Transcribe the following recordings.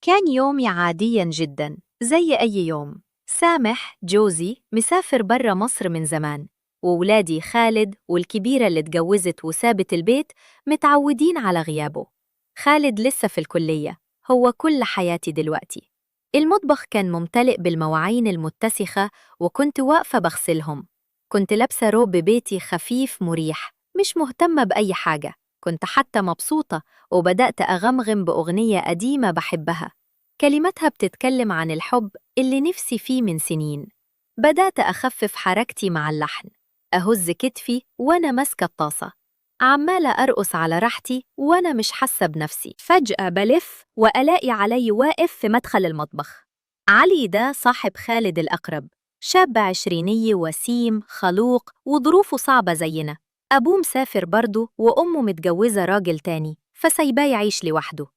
كان يومي عادياً جداً زي أي يوم. سامح جوزي مسافر برا مصر من زمان، وولادي خالد والكبيرة اللي اتجوزت وسابت البيت متعودين على غيابه. خالد لسه في الكلية، هو كل حياتي دلوقتي. المطبخ كان ممتلئ بالمواعين المتسخة، وكنت واقفة بغسلهم. كنت لابسة روب بيتي خفيف مريح، مش مهتمة بأي حاجة. كنت حتى مبسوطة، وبدأت أغمغم بأغنية قديمة بحبها. كلماتها بتتكلم عن الحب اللي نفسي فيه من سنين. بدأت أخفف حركتي مع اللحن، أهز كتفي وأنا ماسكة الطاسة، عمالة أرقص على راحتي وأنا مش حاسة بنفسي. فجأة بلف وألاقي علي واقف في مدخل المطبخ. علي ده صاحب خالد الأقرب، شاب عشريني وسيم خلوق وظروفه صعبة زينا. أبوه مسافر برضه وأمه متجوزة راجل تاني، فسايباه يعيش لوحده.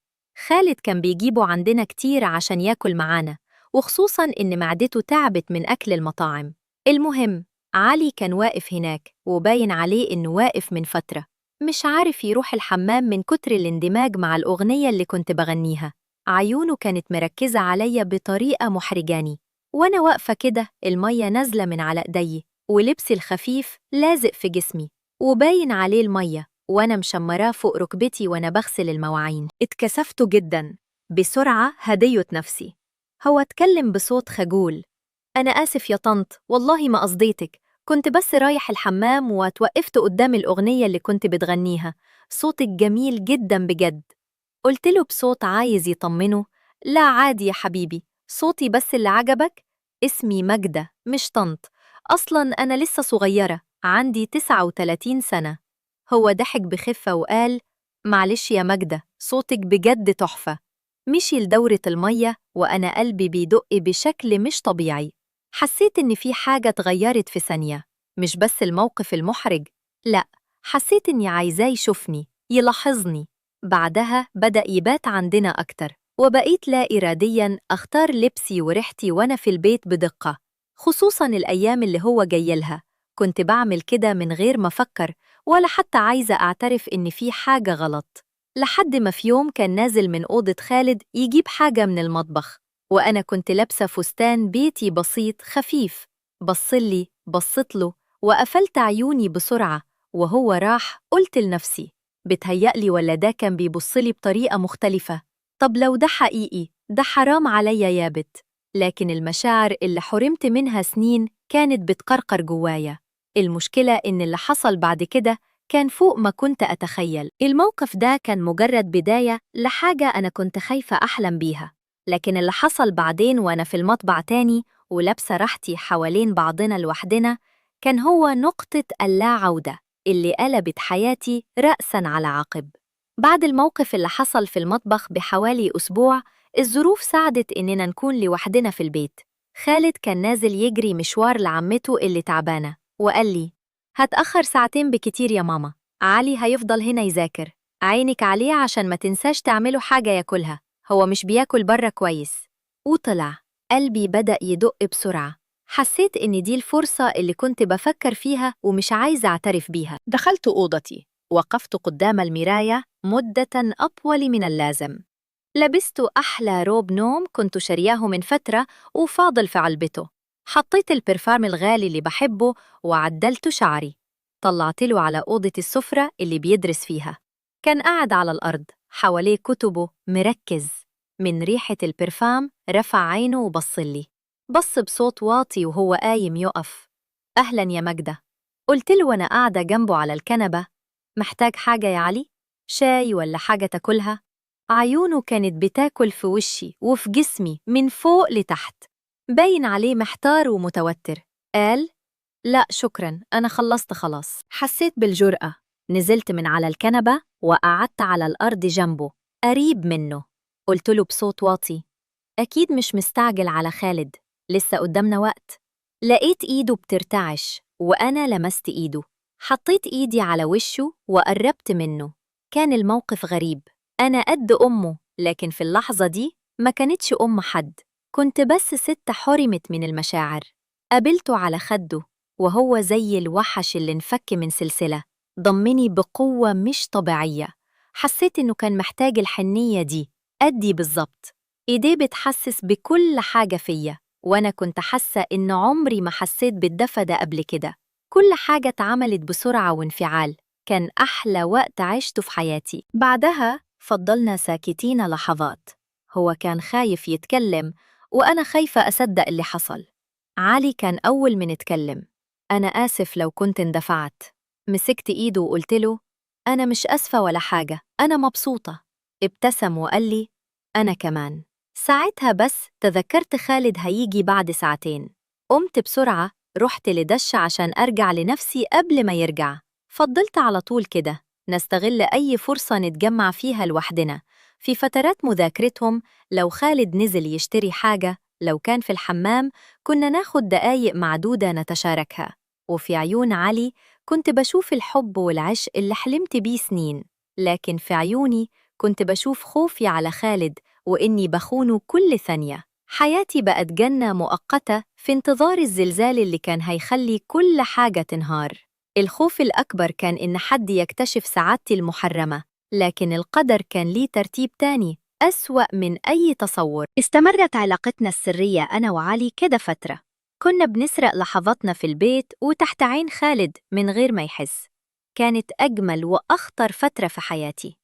خالد كان بيجيبه عندنا كتير عشان ياكل معانا، وخصوصاً إن معدته تعبت من أكل المطاعم. المهم، علي كان واقف هناك وباين عليه إنه واقف من فترة، مش عارف يروح الحمام من كتر الاندماج مع الأغنية اللي كنت بغنيها. عيونه كانت مركزة عليا بطريقة محرجاني، وأنا واقفة كده المية نازلة من على إيدي، ولبسي الخفيف لازق في جسمي وباين عليه المية، وأنا مشمراه فوق ركبتي وأنا بغسل المواعين. اتكسفت جدا. بسرعة هديت نفسي. هو اتكلم بصوت خجول: أنا آسف يا طنط، والله ما قصديتك، كنت بس رايح الحمام وتوقفت قدام الأغنية اللي كنت بتغنيها. صوتك جميل جدا بجد. قلت له بصوت عايز يطمنه: لا عادي يا حبيبي، صوتي بس اللي عجبك. اسمي ماجدة مش طنط، أصلا أنا لسه صغيرة، عندي 39 سنة. هو ضحك بخفة وقال: معلش يا ماجدة، صوتك بجد تحفة. مشي لدورة المية وأنا قلبي بيدق بشكل مش طبيعي. حسيت إن في حاجة اتغيرت في ثانية، مش بس الموقف المحرج، لأ، حسيت إني عايزاه يشوفني يلاحظني. بعدها بدأ يبات عندنا أكتر، وبقيت لا إرادياً أختار لبسي وريحتي وأنا في البيت بدقة، خصوصاً الأيام اللي هو جايلها. كنت بعمل كده من غير ما أفكر، ولا حتى عايزة أعترف إن في حاجة غلط. لحد ما في يوم كان نازل من أوضة خالد يجيب حاجة من المطبخ، وأنا كنت لابسة فستان بيتي بسيط خفيف. بصلي، بصتله، وقفلت عيوني بسرعة. وهو راح قلت لنفسي: بتهيألي ولا ده كان بيبصلي بطريقة مختلفة؟ طب لو ده حقيقي، ده حرام عليا يا بت. لكن المشاعر اللي حرمت منها سنين كانت بتقرقر جوايا. المشكلة إن اللي حصل بعد كده كان فوق ما كنت أتخيل. الموقف ده كان مجرد بداية لحاجة أنا كنت خايفة أحلم بيها، لكن اللي حصل بعدين وأنا في المطبع تاني ولابسة راحتي حوالين بعضنا لوحدنا كان هو نقطة اللا عودة اللي قلبت حياتي رأساً على عقب. بعد الموقف اللي حصل في المطبخ بحوالي أسبوع، الظروف ساعدت إننا نكون لوحدنا في البيت. خالد كان نازل يجري مشوار لعمته اللي تعبانة، وقال لي: هتأخر ساعتين بكتير يا ماما، علي هيفضل هنا يذاكر، عينك عليه عشان ما تنساش تعمله حاجة ياكلها، هو مش بياكل بره كويس. وطلع. قلبي بدأ يدق بسرعة. حسيت إن دي الفرصة اللي كنت بفكر فيها ومش عايزة أعترف بيها. دخلت أوضتي، وقفت قدام المراية مدة أطول من اللازم. لبست أحلى روب نوم كنت شارياه من فترة وفاضل في علبته. حطيت البرفان الغالي اللي بحبه وعدلت شعري. طلعت له على أوضة السفرة اللي بيدرس فيها. كان قاعد على الأرض حواليه كتبه مركز. من ريحة البرفان رفع عينه وبصلي. بص بصوت واطي وهو قايم يقف. أهلا يا مجدة، قلت له وأنا قاعدة جنبه على الكنبة. محتاج حاجة يا علي؟ شاي ولا حاجة تاكلها؟ عيونه كانت بتاكل في وشي وفي جسمي من فوق لتحت. باين عليه محتار ومتوتر. قال: لا شكراً، أنا خلصت خلاص. حسيت بالجرأة. نزلت من على الكنبة وقعدت على الأرض جنبه، قريب منه. قلت له بصوت واطي: أكيد مش مستعجل على خالد، لسه قدامنا وقت. لقيت إيده بترتعش وأنا لمست إيده. حطيت إيدي على وشه وقربت منه. كان الموقف غريب. أنا قد أمه، لكن في اللحظة دي ما كانتش أم حد، كنت بس ست حرمت من المشاعر. قابلته على خده وهو زي الوحش اللي انفك من سلسلة. ضمني بقوة مش طبيعية. حسيت إنه كان محتاج الحنية دي، أدي بالظبط. إيديه بتحسس بكل حاجة فيا، وأنا كنت حاسة إن عمري ما حسيت بالدفى ده قبل كده. كل حاجة اتعملت بسرعة وانفعال، كان أحلى وقت عشته في حياتي. بعدها فضلنا ساكتين لحظات. هو كان خايف يتكلم، وأنا خايفة أصدق اللي حصل. علي كان أول من اتكلم. أنا آسف لو كنت اندفعت. مسكت إيده وقلت له: أنا مش آسفة ولا حاجة، أنا مبسوطة. ابتسم وقال لي: أنا كمان. ساعتها بس تذكرت خالد هيجي بعد ساعتين. قمت بسرعة، رحت لدش عشان أرجع لنفسي قبل ما يرجع. فضلت على طول كده نستغل أي فرصة نتجمع فيها لوحدنا. في فترات مذاكرتهم، لو خالد نزل يشتري حاجة، لو كان في الحمام، كنا ناخد دقايق معدودة نتشاركها. وفي عيون علي كنت بشوف الحب والعشق اللي حلمت بيه سنين، لكن في عيوني كنت بشوف خوفي على خالد وإني بخونه كل ثانية. حياتي بقت جنة مؤقتة في انتظار الزلزال اللي كان هيخلي كل حاجة تنهار. الخوف الأكبر كان إن حد يكتشف سعادتي المحرمة، لكن القدر كان ليه ترتيب تاني أسوأ من أي تصور. استمرت علاقتنا السرية أنا وعلي كده فترة. كنا بنسرق لحظاتنا في البيت وتحت عين خالد من غير ما يحس. كانت أجمل وأخطر فترة في حياتي.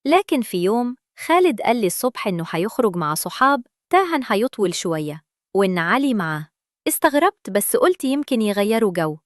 لكن في يوم خالد قال لي الصبح إنه هيخرج مع صحاب تاهن هيطول شوية، وإن علي معاه. استغربت بس قلت يمكن يغيروا جو.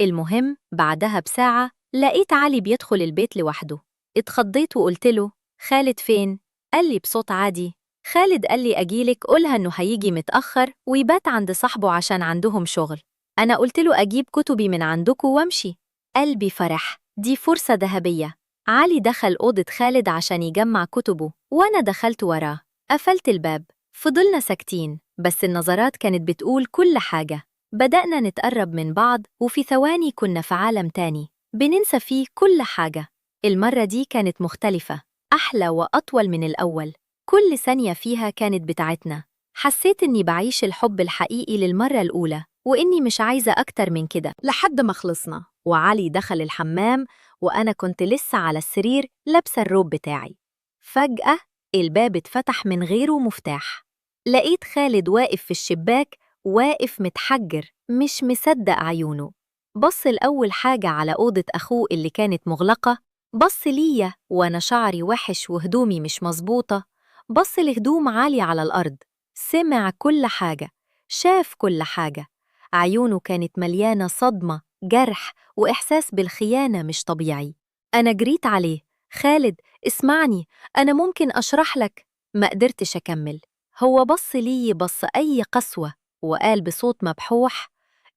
المهم بعدها بساعة لقيت علي بيدخل البيت لوحده. اتخضيت وقلت له: خالد فين؟ قال لي بصوت عادي: خالد قال لي أجيلك قولها إنه هيجي متأخر ويبات عند صاحبه عشان عندهم شغل. أنا قلت له أجيب كتبي من عندكم وامشي. قلبي فرح، دي فرصة ذهبية. علي دخل أوضة خالد عشان يجمع كتبه، وأنا دخلت وراه. قفلت الباب. فضلنا ساكتين، بس النظرات كانت بتقول كل حاجة. بدأنا نتقرب من بعض، وفي ثواني كنا في عالم تاني بننسى فيه كل حاجة. المرة دي كانت مختلفة، أحلى وأطول من الأول. كل ثانية فيها كانت بتاعتنا. حسيت إني بعيش الحب الحقيقي للمرة الأولى، وإني مش عايزة أكتر من كده. لحد ما خلصنا وعلي دخل الحمام، وأنا كنت لسه على السرير لابسة الروب بتاعي. فجأة الباب اتفتح من غيره مفتاح. لقيت خالد واقف في الشباك، واقف متحجر مش مصدق عيونه. بص الأول حاجة على أوضة أخوه اللي كانت مغلقة، بص ليا وأنا شعري وحش وهدومي مش مظبوطة، بص لهدوم عالية على الأرض. سمع كل حاجة، شاف كل حاجة. عيونه كانت مليانة صدمة، جرح، وإحساس بالخيانة مش طبيعي. أنا جريت عليه: خالد اسمعني، أنا ممكن أشرح لك. ما قدرتش أكمل. هو بص لي بص أي قسوة، وقال بصوت مبحوح: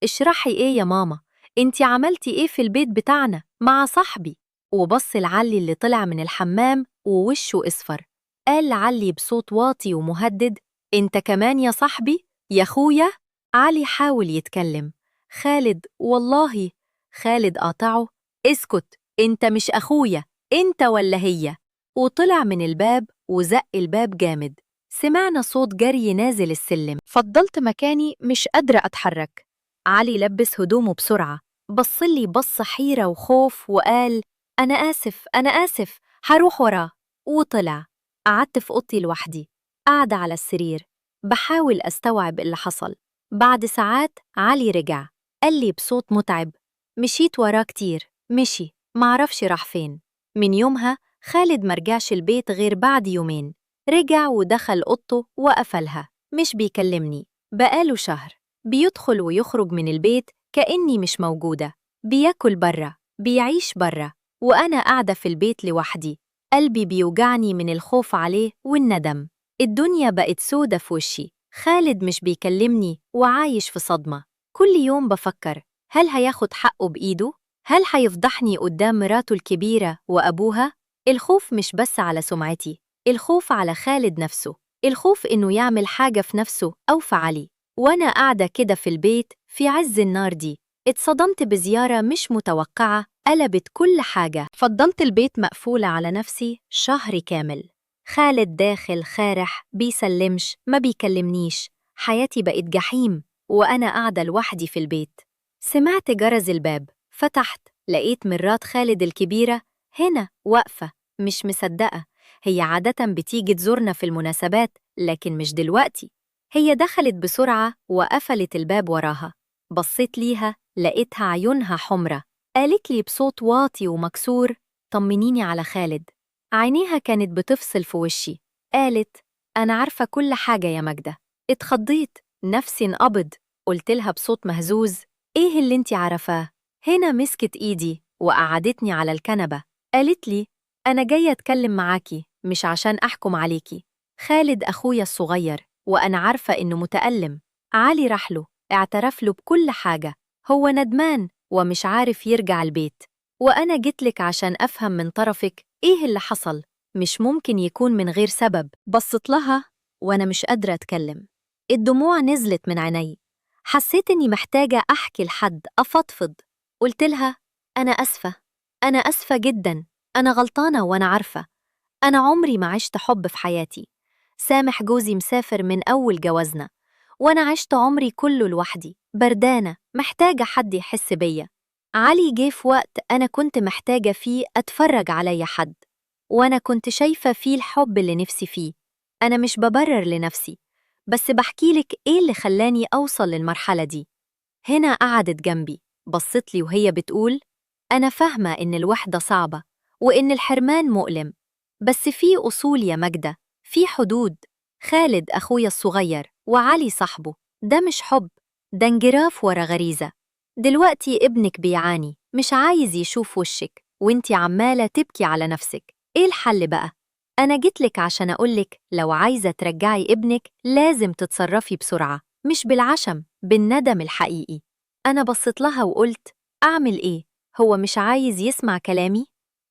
اشرحي إيه يا ماما؟ انتي عملتي إيه في البيت بتاعنا مع صاحبي؟ وبص لعلي اللي طلع من الحمام ووشه اصفر. قال لعلي بصوت واطي ومهدد: انت كمان يا صاحبي؟ يا خويا؟ علي حاول يتكلم: خالد والله. خالد قاطعه: اسكت، انت مش أخويا، انت ولا هي. وطلع من الباب وزق الباب جامد. سمعنا صوت جري نازل السلم. فضلت مكاني مش قادرة أتحرك. علي لبس هدومه بسرعة، بصلي بص حيرة وخوف وقال: أنا آسف أنا آسف، هروح وراه. وطلع. قعدت في أوضتي لوحدي، قاعدة على السرير بحاول أستوعب اللي حصل. بعد ساعات علي رجع، قال لي بصوت متعب: مشيت وراه كتير، مشي، معرفش راح فين. من يومها خالد مرجعش البيت غير بعد يومين. رجع ودخل أوضته وقفلها، مش بيكلمني. بقاله شهر بيدخل ويخرج من البيت كأني مش موجودة. بياكل برا، بيعيش برا، وأنا قاعدة في البيت لوحدي. قلبي بيوجعني من الخوف عليه والندم. الدنيا بقت سودة في وشي. خالد مش بيكلمني وعايش في صدمة. كل يوم بفكر: هل هياخد حقه بإيده؟ هل هيفضحني قدام مراته الكبيرة وأبوها؟ الخوف مش بس على سمعتي، الخوف على خالد نفسه. الخوف إنه يعمل حاجة في نفسه أو في علي. وأنا قاعدة كده في البيت في عز النار دي، اتصدمت بزيارة مش متوقعة قلبت كل حاجة. فضلت البيت مقفولة على نفسي شهر كامل. خالد داخل خارح، بيسلمش، ما بيكلمنيش. حياتي بقت جحيم، وأنا قاعدة لوحدي في البيت. سمعت جرس الباب، فتحت، لقيت مرات خالد الكبيرة هنا واقفة، مش مصدقة. هي عادة بتيجي تزورنا في المناسبات لكن مش دلوقتي. هي دخلت بسرعة وقفلت الباب وراها. بصيت ليها لقيتها عيونها حمرة. قالت لي بصوت واطي ومكسور: طمنيني على خالد. عينيها كانت بتفصل في وشي. قالت: أنا عارفة كل حاجة يا ماجدة. اتخضيت، نفسي انقبض. قلت لها بصوت مهزوز: إيه اللي انتي عارفاه؟ هنا مسكت إيدي وقعدتني على الكنبة. قالت لي: أنا جاية أتكلم معاكي مش عشان أحكم عليكي. خالد أخويا الصغير وأنا عارفة إنه متألم. علي راح له، اعترف له بكل حاجة. هو ندمان ومش عارف يرجع البيت. وأنا جيتلك عشان أفهم من طرفك إيه اللي حصل. مش ممكن يكون من غير سبب. بصت لها وأنا مش قادرة أتكلم. الدموع نزلت من عيني. حسيت إني محتاجة أحكي لحد، أفضفض. قلت لها: أنا أسفة. أنا أسفة جداً. أنا غلطانة وأنا عارفة. أنا عمري ما عشت حب في حياتي. سامح جوزي مسافر من أول جوازنا، وأنا عشت عمري كله لوحدي، بردانة، محتاجة حد يحس بيا. علي جه في وقت أنا كنت محتاجة فيه أتفرج عليا حد، وأنا كنت شايفة فيه الحب اللي نفسي فيه. أنا مش ببرر لنفسي، بس بحكيلك إيه اللي خلاني أوصل للمرحلة دي. هنا قعدت جنبي، بصت لي وهي بتقول: أنا فاهمة إن الوحدة صعبة وإن الحرمان مؤلم، بس في أصول يا ماجدة، في حدود. خالد أخويا الصغير وعلي صاحبه، ده مش حب، ده انجراف ورا غريزة. دلوقتي ابنك بيعاني، مش عايز يشوف وشك، وانتي عمالة تبكي على نفسك. إيه الحل بقى؟ أنا جيتلك عشان أقولك لو عايزة ترجعي ابنك لازم تتصرفي بسرعة، مش بالعشم، بالندم الحقيقي. أنا بصيت لها وقلت: أعمل إيه؟ هو مش عايز يسمع كلامي؟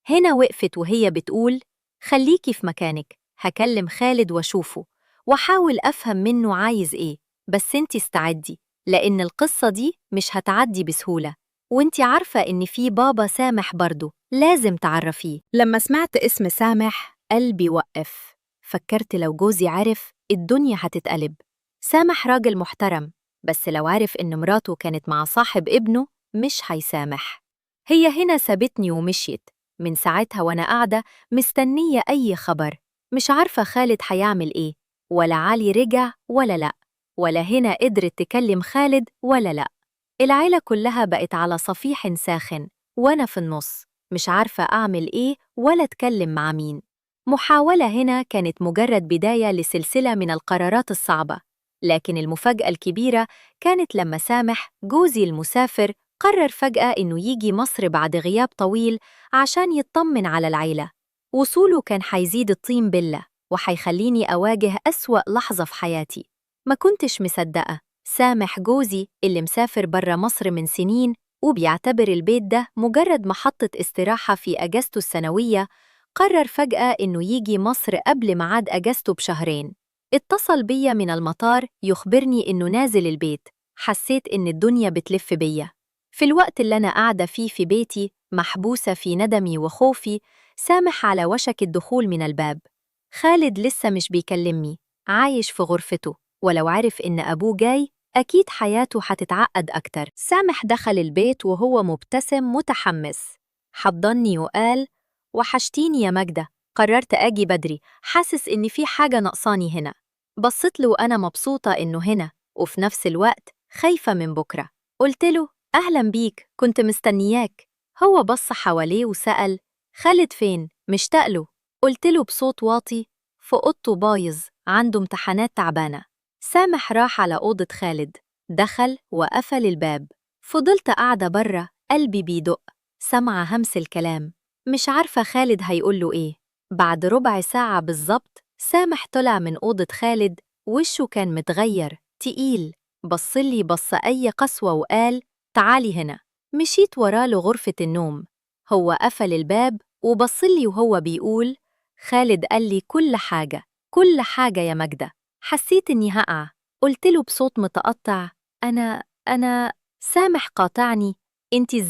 هنا وقفت وهي بتقول: خليكي في مكانك، هكلم خالد واشوفه وحاول أفهم منه عايز إيه. بس انتي استعدي، لأن القصة دي مش هتعدي بسهولة، وانتي عارفة إن في بابا سامح برضه لازم تعرفيه. لما سمعت اسم سامح قلبي وقف. فكرت لو جوزي عرف الدنيا هتتقلب. سامح راجل محترم، بس لو عرف إن مراته كانت مع صاحب ابنه مش هيسامح. هي هنا سابتني ومشيت. من ساعتها وأنا قاعدة مستنية أي خبر، مش عارفة خالد هيعمل إيه، ولا علي رجع ولا لأ، ولا هنا قدرت تكلم خالد ولا لأ. العيلة كلها بقت على صفيح ساخن، وأنا في النص مش عارفة أعمل إيه ولا أتكلم مع مين. محاولة هنا كانت مجرد بداية لسلسلة من القرارات الصعبة، لكن المفاجأة الكبيرة كانت لما سامح جوزي المسافر قرر فجأة إنه يجي مصر بعد غياب طويل عشان يطمن على العيلة. وصوله كان حيزيد الطين بلة وحيخليني أواجه أسوأ لحظة في حياتي. ما كنتش مصدقة. سامح جوزي اللي مسافر برا مصر من سنين وبيعتبر البيت ده مجرد محطة استراحة في أجازته السنوية، قرر فجأة إنه يجي مصر قبل ميعاد أجازته بشهرين. اتصل بيا من المطار يخبرني إنه نازل البيت. حسيت إن الدنيا بتلف بيا. في الوقت اللي أنا قاعدة فيه في بيتي محبوسة في ندمي وخوفي، سامح على وشك الدخول من الباب. خالد لسه مش بيكلمني، عايش في غرفته، ولو عرف إن أبوه جاي أكيد حياته هتتعقد أكتر. سامح دخل البيت وهو مبتسم متحمس، حضني وقال: وحشتيني يا ماجدة، قررت أجي بدري، حاسس إن في حاجة ناقصاني هنا. بصيت له وأنا مبسوطة إنه هنا، وفي نفس الوقت خايفة من بكرة. قلت له: أهلا بيك، كنت مستنياك. هو بص حواليه وسأل: خالد فين؟ مشتاق له. قلت له بصوت واطي: في أوضته بايظ، عنده امتحانات تعبانة. سامح راح على أوضة خالد، دخل وقفل الباب. فضلت قاعدة برا، قلبي بيدق، سمع همس الكلام، مش عارفة خالد هيقوله إيه. بعد ربع ساعة بالظبط سامح طلع من أوضة خالد، وشه كان متغير، تقيل، بصلي بص أي قسوة وقال: تعالي هنا. مشيت وراه لغرفة النوم. هو قفل الباب وبصلي وهو بيقول: خالد قال لي كل حاجة، كل حاجة يا ماجدة. حسيت إني هقع. قلت له بصوت متقطع: أنا سامح قاطعني: إنتي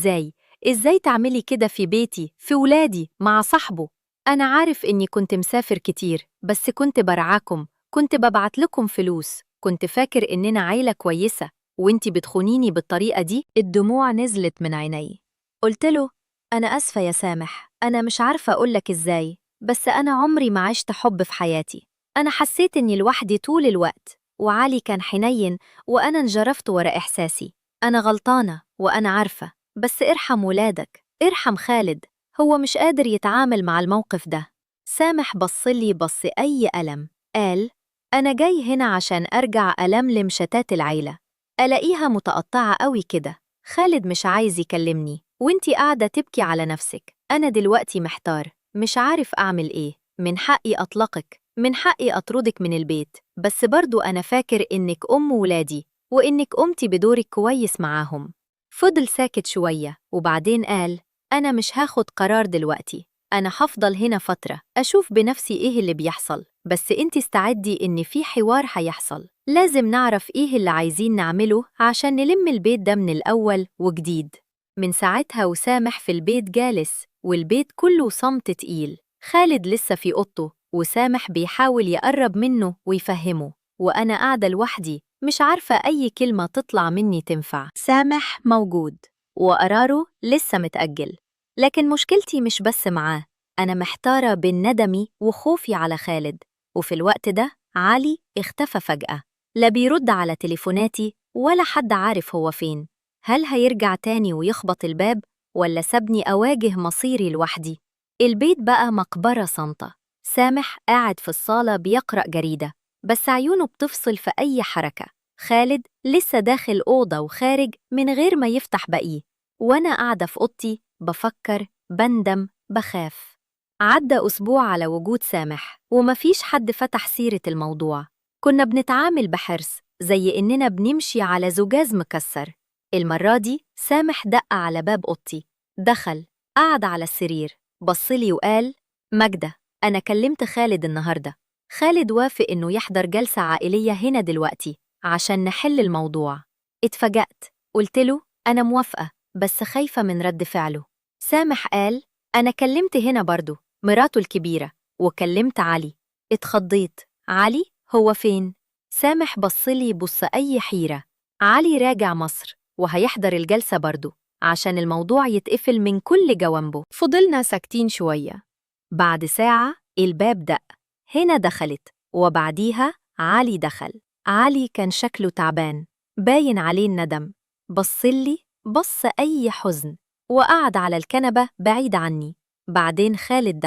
إزاي تعملي كده في بيتي، في ولادي، مع صاحبه؟ أنا عارف إني كنت مسافر كتير، بس كنت برعاكم، كنت ببعت لكم فلوس، كنت فاكر إننا عيلة كويسة، وإنتي بتخونيني بالطريقة دي. الدموع نزلت من عيني. قلت له: أنا أسفة يا سامح، أنا مش عارفة أقولك إزاي، بس أنا عمري ما عشت حب في حياتي. أنا حسيت إني لوحدي طول الوقت، وعلي كان حنين وأنا انجرفت ورا إحساسي. أنا غلطانة وأنا عارفة، بس ارحم ولادك، ارحم خالد، هو مش قادر يتعامل مع الموقف ده. سامح بصلي بص أي ألم، قال: أنا جاي هنا عشان أرجع ألملم شتات العيلة. ألاقيها متقطعة قوي كده. خالد مش عايز يكلمني وانتي قاعدة تبكي على نفسك. أنا دلوقتي محتار، مش عارف أعمل إيه. من حقي أطلقك، من حقي أطردك من البيت، بس برضو أنا فاكر إنك أم ولادي وإنك قمتي بدورك كويس معاهم. فضل ساكت شوية وبعدين قال: أنا مش هاخد قرار دلوقتي، أنا هفضل هنا فترة أشوف بنفسي إيه اللي بيحصل، بس إنتي استعدي إن في حوار هيحصل، لازم نعرف إيه اللي عايزين نعمله عشان نلم البيت ده من الأول وجديد. من ساعتها وسامح في البيت جالس، والبيت كله صمت تقيل. خالد لسه في أوضته وسامح بيحاول يقرب منه ويفهمه، وأنا قاعدة لوحدي مش عارفة أي كلمة تطلع مني تنفع. سامح موجود وقراره لسه متأجل، لكن مشكلتي مش بس معاه، أنا محتارة بين ندمي وخوفي على خالد. وفي الوقت ده علي اختفى فجأة، لا بيرد على تليفوناتي ولا حد عارف هو فين. هل هيرجع تاني ويخبط الباب ولا سابني أواجه مصيري لوحدي؟ البيت بقى مقبرة صامتة. سامح قاعد في الصالة بيقرأ جريدة، بس عيونه بتفصل في أي حركة. خالد لسه داخل أوضة وخارج من غير ما يفتح بقيه، وأنا قاعدة في أوضتي بفكر، بندم، بخاف. عدى أسبوع على وجود سامح ومفيش حد فتح سيرة الموضوع. كنا بنتعامل بحرص زي إننا بنمشي على زجاج مكسر. المرة دي سامح دق على باب أوضتي، دخل، قعد على السرير، بصلي وقال: ماجدة، أنا كلمت خالد النهاردة. خالد وافق إنه يحضر جلسة عائلية هنا دلوقتي عشان نحل الموضوع. اتفاجأت، قلت له: أنا موافقة، بس خايفة من رد فعله. سامح قال: أنا كلمت هنا برضو مراته الكبيرة، وكلمت علي. اتخضيت، علي هو فين؟ سامح بصلي بص أي حيرة. علي راجع مصر وهيحضر الجلسة برضو عشان الموضوع يتقفل من كل جوانبه. فضلنا ساكتين شوية. بعد ساعة الباب دق، هنا دخلت، وبعديها علي دخل. علي كان شكله تعبان، باين عليه الندم. بصلي بص أي حزن، وقعد على الكنبة بعيد عني. بعدين خالد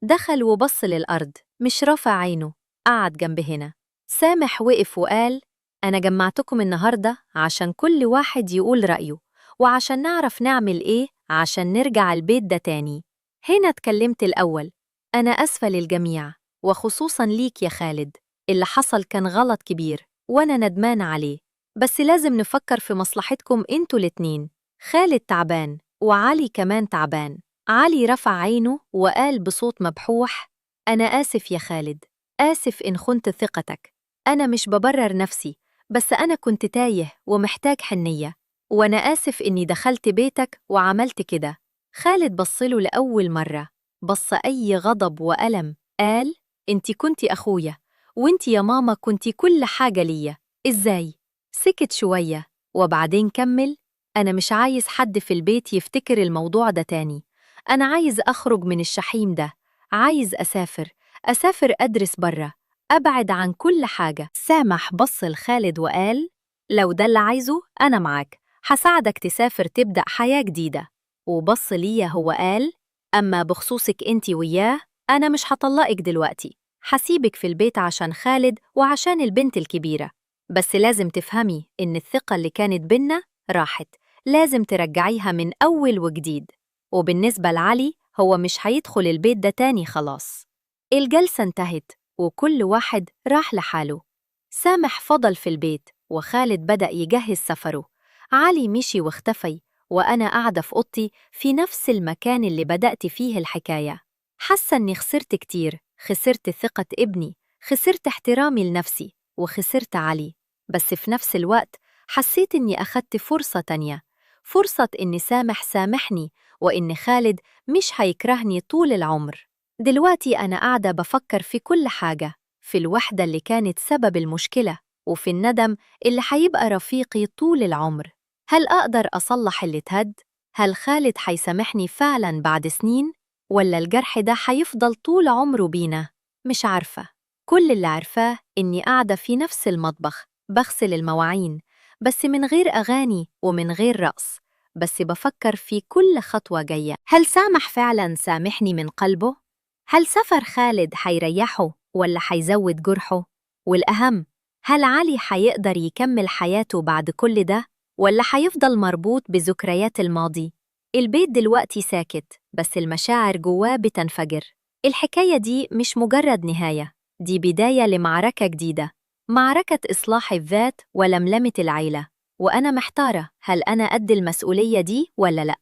دخل وبص للأرض، مش رافع عينه، قعد جنب هنا. سامح وقف وقال: أنا جمعتكم النهاردة عشان كل واحد يقول رأيه، وعشان نعرف نعمل إيه عشان نرجع البيت ده تاني. هنا اتكلمت الأول: أنا أسفة للجميع، وخصوصاً ليك يا خالد. اللي حصل كان غلط كبير وأنا ندمانة عليه، بس لازم نفكر في مصلحتكم انتوا الاتنين. خالد تعبان وعلي كمان تعبان. علي رفع عينه وقال بصوت مبحوح: أنا آسف يا خالد، آسف إن خنت ثقتك. أنا مش ببرر نفسي، بس أنا كنت تايه ومحتاج حنية، وأنا آسف إني دخلت بيتك وعملت كده. خالد بصله لأول مرة، بص أي غضب وألم، قال: انتي كنتي أخويا، وانتي يا ماما كنتي كل حاجة ليا، إزاي؟ سكت شوية وبعدين كمل: أنا مش عايز حد في البيت يفتكر الموضوع ده تاني. أنا عايز أخرج من الشحيم ده، عايز أسافر أدرس برا، أبعد عن كل حاجة. سامح بص لخالد وقال: لو ده اللي عايزه أنا معاك، هساعدك تسافر تبدأ حياة جديدة. وبص ليا هو قال: أما بخصوصك أنتي وياه، أنا مش هطلقك دلوقتي، هسيبك في البيت عشان خالد وعشان البنت الكبيرة، بس لازم تفهمي إن الثقة اللي كانت بينا راحت، لازم ترجعيها من أول وجديد. وبالنسبة لعلي، هو مش هيدخل البيت ده تاني خلاص. الجلسة انتهت وكل واحد راح لحاله. سامح فضل في البيت وخالد بدأ يجهز سفره. علي مشي واختفي، وأنا قاعدة في أوضتي في نفس المكان اللي بدأت فيه الحكاية. حاسة إني خسرت كتير، خسرت ثقة ابني، خسرت احترامي لنفسي، وخسرت علي. بس في نفس الوقت حسيت إني أخدت فرصة تانية، فرصة إني سامحني، وإن خالد مش هيكرهني طول العمر. دلوقتي أنا قاعدة بفكر في كل حاجة، في الوحدة اللي كانت سبب المشكلة، وفي الندم اللي هيبقى رفيقي طول العمر. هل أقدر أصلح اللي اتهد؟ هل خالد هيسامحني فعلاً بعد سنين؟ ولا الجرح ده حيفضل طول عمره بينا؟ مش عارفة. كل اللي عارفاه إني قاعدة في نفس المطبخ بغسل المواعين، بس من غير أغاني ومن غير رقص، بس بفكر في كل خطوة جاية. هل سامح فعلا سامحني من قلبه؟ هل سفر خالد حيريحه ولا حيزود جرحه؟ والأهم، هل علي حيقدر يكمل حياته بعد كل ده ولا حيفضل مربوط بذكريات الماضي؟ البيت دلوقتي ساكت، بس المشاعر جواه بتنفجر. الحكاية دي مش مجرد نهاية، دي بداية لمعركة جديدة، معركة إصلاح الذات ولملمة العيلة. وأنا محتارة، هل أنا قد المسؤولية دي ولا لأ؟